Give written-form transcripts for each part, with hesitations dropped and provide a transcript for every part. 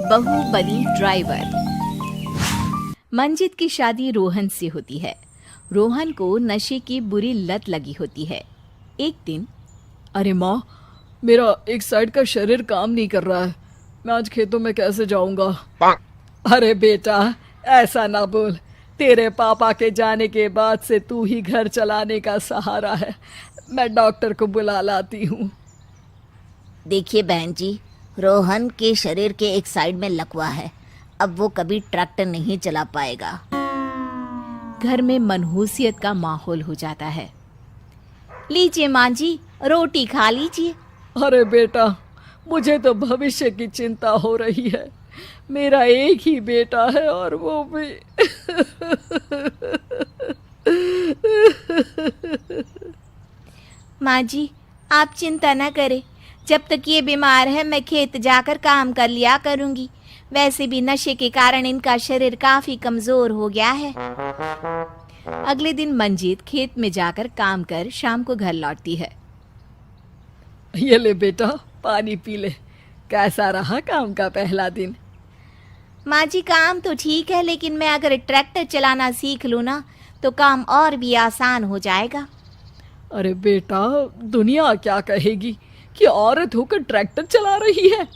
Baahubali driver. Manjit की शादी रोहन से होती है। रोहन को नशे की बुरी लत लगी होती है। एक दिन, अरे माँ, मेरा एक साइड का शरीर काम नहीं कर रहा है। मैं आज खेतों में कैसे जाऊंगा? अरे बेटा, ऐसा ना बोल। तेरे पापा के जाने के बाद से तू ही घर चलाने का सहारा है। मैं डॉक्टर को बुला लाती हूँ। देखिए बहन जी, रोहन के शरीर के एक साइड में लकवा है। अब वो कभी ट्रैक्टर नहीं चला पाएगा। घर में मनहूसियत का माहौल हो जाता है। लीजिए माँ जी, रोटी खा लीजिए। अरे बेटा, मुझे तो भविष्य की चिंता हो रही है। मेरा एक ही बेटा है और वो भी माँ जी, आप चिंता न करें। जब तक ये बीमार है मैं खेत जाकर काम कर लिया करूँगी। वैसे भी नशे के कारण इनका शरीर काफ़ी कमज़ोर हो गया है। अगले दिन मंजीत खेत में जाकर काम कर शाम को घर लौटती है। ये ले बेटा, पानी पी ले। कैसा रहा काम का पहला दिन? माँ जी, काम तो ठीक है, लेकिन मैं अगर ट्रैक्टर चलाना सीख लूँ ना तो काम और भी आसान हो जाएगा। अरे बेटा, दुनिया क्या कहेगी कि औरत होकर ट्रैक्टर चला रही है।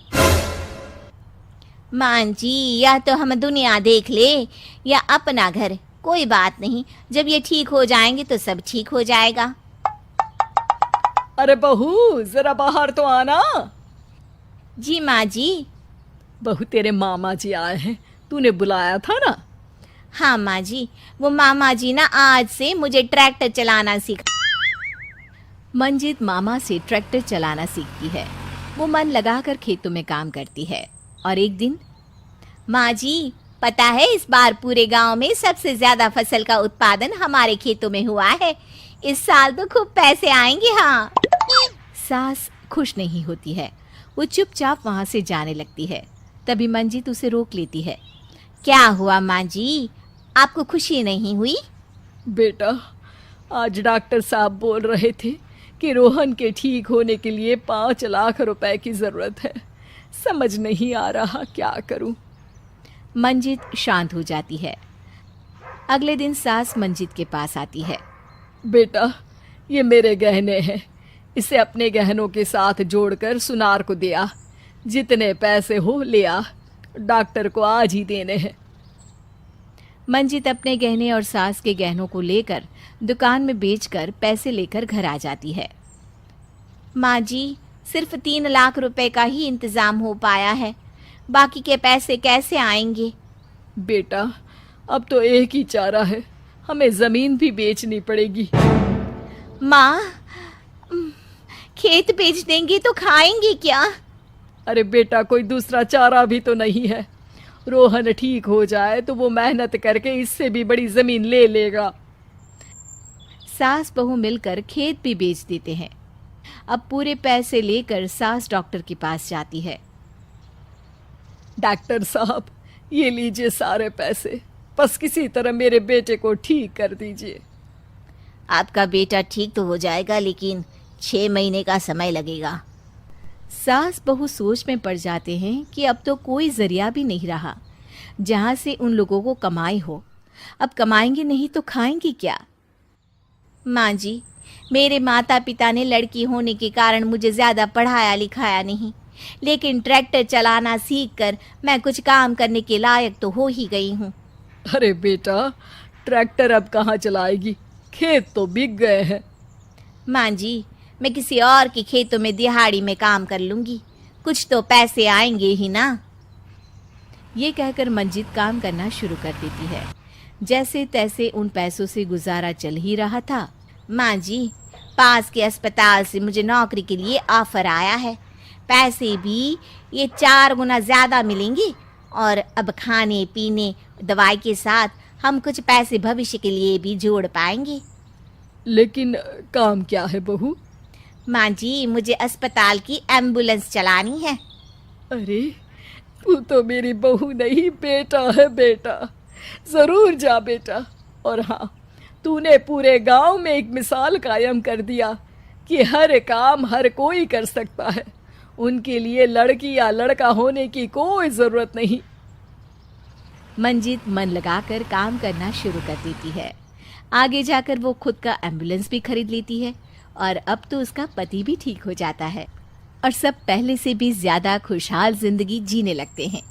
माँ जी, या तो हम दुनिया देख ले या अपना घर, कोई बात नहीं। जब ये ठीक हो जाएंगे तो सब ठीक हो जाएगा। अरे बहू, जरा बाहर तो आना। जी माँ जी। बहू, तेरे मामा जी आए हैं, तूने बुलाया था ना? हाँ माँ जी, वो मामा जी ना आज से मुझे ट्रैक्टर चलाना सीखा। मंजित मामा से ट्रैक्टर चलाना सीखती है। वो मन लगाकर खेतों में काम करती है। और एक दिन, माँ जी, पता है इस बार पूरे गांव में सबसे ज्यादा फसल का उत्पादन हमारे खेतों में हुआ है। इस साल तो खूब पैसे आएंगे। हाँ। सास खुश नहीं होती है। वो चुपचाप वहां से जाने लगती है। तभी मंजित उसे रोक लेती है। क्या हुआ माँ जी, आपको खुशी नहीं हुई? बेटा, आज डॉक्टर साहब बोल रहे थे कि रोहन के ठीक होने के लिए 5 लाख रुपए की जरूरत है। समझ नहीं आ रहा क्या करूं। मंजित शांत हो जाती है। अगले दिन सास मंजित के पास आती है। बेटा, ये मेरे गहने हैं। इसे अपने गहनों के साथ जोड़कर सुनार को दे आ। जितने पैसे हो ले आ। डॉक्टर को आज ही देने हैं। मंजित अपने गहने और सास के गहनों को लेकर दुकान में बेचकर पैसे लेकर घर आ जाती है। माँ जी, सिर्फ 3 लाख रुपए का ही इंतजाम हो पाया है। बाकी के पैसे कैसे आएंगे? बेटा, अब तो एक ही चारा है, हमें जमीन भी बेचनी पड़ेगी। माँ, खेत बेच देंगे तो खाएंगे क्या? अरे बेटा, कोई दूसरा चारा भी तो नहीं है। रोहन ठीक हो जाए तो वो मेहनत करके इससे भी बड़ी जमीन ले लेगा। सास बहू मिलकर खेत भी बेच देते हैं। अब पूरे पैसे लेकर सास डॉक्टर के पास जाती है। डॉक्टर साहब, ये लीजिए सारे पैसे। बस किसी तरह मेरे बेटे को ठीक कर दीजिए। आपका बेटा ठीक तो हो जाएगा, लेकिन 6 महीने का समय लगेगा। सास बहू सोच में पड़ जाते हैं कि अब तो कोई जरिया भी नहीं रहा जहां से उन लोगों को कमाई हो। अब कमाएंगे नहीं तो खाएंगे क्या? माँ जी, मेरे माता पिता ने लड़की होने के कारण मुझे ज़्यादा पढ़ाया लिखाया नहीं, लेकिन ट्रैक्टर चलाना सीखकर मैं कुछ काम करने के लायक तो हो ही गई हूँ। अरे बेटा, ट्रैक्टर अब कहाँ चलाएगी? खेत तो बिक गए हैं। माँ जी, मैं किसी और के खेतों में दिहाड़ी में काम कर लूँगी, कुछ तो पैसे आएंगे ही ना। ये कहकर मंजित काम करना शुरू कर देती है। जैसे तैसे उन पैसों से गुजारा चल ही रहा था। माँ जी, पास के अस्पताल से मुझे नौकरी के लिए ऑफर आया है। पैसे भी ये 4 गुना ज़्यादा मिलेंगे और अब खाने पीने दवाई के साथ हम कुछ पैसे भविष्य के लिए भी जोड़ पाएंगे। लेकिन काम क्या है बहू? माँ जी, मुझे अस्पताल की एम्बुलेंस चलानी है। अरे, तू तो मेरी बहू नहीं, बेटा है बेटा। जरूर जा बेटा। और हाँ, तूने पूरे गांव में एक मिसाल कायम कर दिया कि हर काम हर कोई कर सकता है। उनके लिए लड़की या लड़का होने की कोई जरूरत नहीं। मंजित मन लगाकर काम करना शुरू कर देती है। आगे जाकर वो खुद का एम्बुलेंस भी खरीद लेती है और अब तो उसका पति भी ठीक हो जाता है और सब पहले से भी ज्यादा खुशहाल जिंदगी जीने लगते हैं।